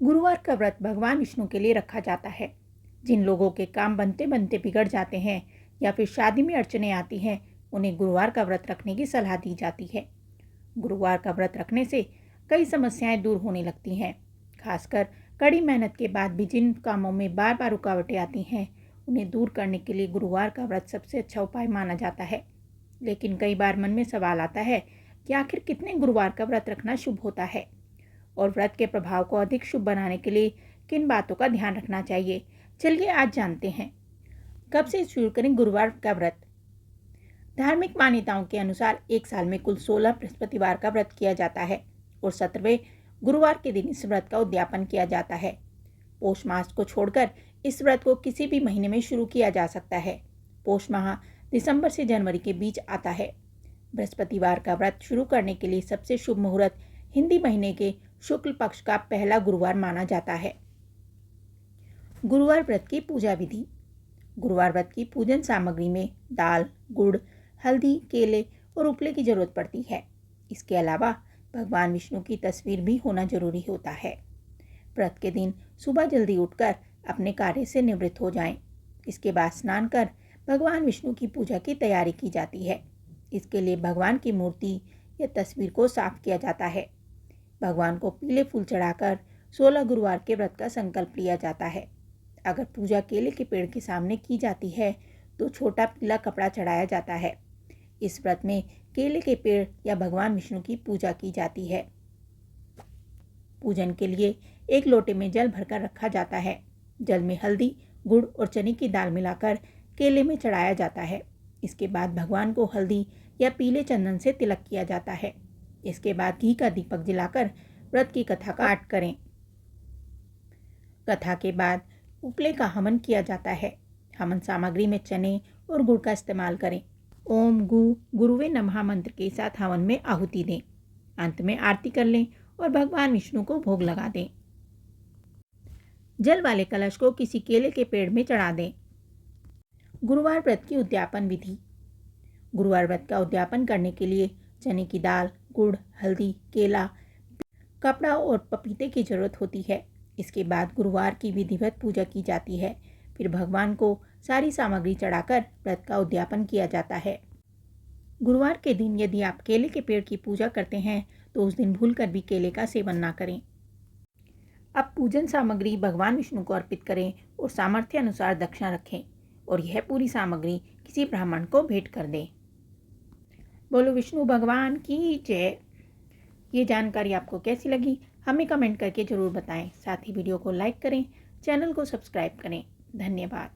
गुरुवार का व्रत भगवान विष्णु के लिए रखा जाता है। जिन लोगों के काम बनते बनते बिगड़ जाते हैं या फिर शादी में अड़चने आती हैं, उन्हें गुरुवार का व्रत रखने की सलाह दी जाती है। गुरुवार का व्रत रखने से कई समस्याएं दूर होने लगती हैं। खासकर कड़ी मेहनत के बाद भी जिन कामों में बार बार रुकावटें आती हैं, उन्हें दूर करने के लिए गुरुवार का व्रत सबसे अच्छा उपाय माना जाता है। लेकिन कई बार मन में सवाल आता है कि आखिर कितने गुरुवार का व्रत रखना शुभ होता है और व्रत के प्रभाव को अधिक शुभ बनाने के लिए किन बातों का ध्यान रखना चाहिए। चलिए आज जानते हैं। कब से शुरू करें गुरुवार का व्रत। धार्मिक मान्यताओं के अनुसार एक साल में कुल 16 बृहस्पतिवार का व्रत किया जाता है और 17वें गुरुवार के दिन इस व्रत का उद्यापन किया जाता है। पौष मास को छोड़कर इस व्रत को किसी भी महीने में शुरू किया जा सकता है। पौष माह दिसंबर से जनवरी के बीच आता है। बृहस्पतिवार का व्रत शुरू करने के लिए सबसे शुभ मुहूर्त हिंदी महीने के शुक्ल पक्ष का पहला गुरुवार माना जाता है। गुरुवार व्रत की पूजा विधि। गुरुवार व्रत की पूजन सामग्री में दाल, गुड़, हल्दी, केले और उपले की जरूरत पड़ती है। इसके अलावा भगवान विष्णु की तस्वीर भी होना जरूरी होता है। व्रत के दिन सुबह जल्दी उठकर अपने कार्य से निवृत्त हो जाएं। इसके बाद स्नान कर भगवान विष्णु की पूजा की तैयारी की जाती है। इसके लिए भगवान की मूर्ति या तस्वीर को साफ किया जाता है। भगवान को पीले फूल चढ़ाकर 16 गुरुवार के व्रत का संकल्प लिया जाता है। अगर पूजा केले के पेड़ के सामने की जाती है तो छोटा पीला कपड़ा चढ़ाया जाता है। इस व्रत में केले के पेड़ या भगवान विष्णु की पूजा की जाती है। पूजन के लिए एक लोटे में जल भरकर रखा जाता है। जल में हल्दी, गुड़ और चने की दाल मिलाकर केले में चढ़ाया जाता है। इसके बाद भगवान को हल्दी या पीले चंदन से तिलक किया जाता है। इसके बाद घी का दीपक जलाकर व्रत की कथा का पाठ करें। कथा के बाद उपले का हवन किया जाता है। हवन सामग्री में चने और गुड़ का इस्तेमाल करें। ओम गुरुवे नमः मंत्र के साथ हवन में आहुति दें। अंत में आरती कर लें और भगवान विष्णु को भोग लगा दें। जल वाले कलश को किसी केले के पेड़ में चढ़ा दें। गुरुवार व्रत की उद्यापन विधि। गुरुवार व्रत का उद्यापन करने के लिए चने की दाल, गुड़, हल्दी, केला, कपड़ा और पपीते की जरूरत होती है। इसके बाद गुरुवार की विधिवत पूजा की जाती है। फिर भगवान को सारी सामग्री चढ़ाकर व्रत का उद्यापन किया जाता है। गुरुवार के दिन यदि आप केले के पेड़ की पूजा करते हैं तो उस दिन भूलकर भी केले का सेवन ना करें। अब पूजन सामग्री भगवान विष्णु को अर्पित करें और सामर्थ्य अनुसार दक्षिणा रखें और यह पूरी सामग्री किसी ब्राह्मण को भेंट कर दें। बोलो विष्णु भगवान की जय। ये जानकारी आपको कैसी लगी हमें कमेंट करके ज़रूर बताएं। साथ ही वीडियो को लाइक करें, चैनल को सब्सक्राइब करें। धन्यवाद।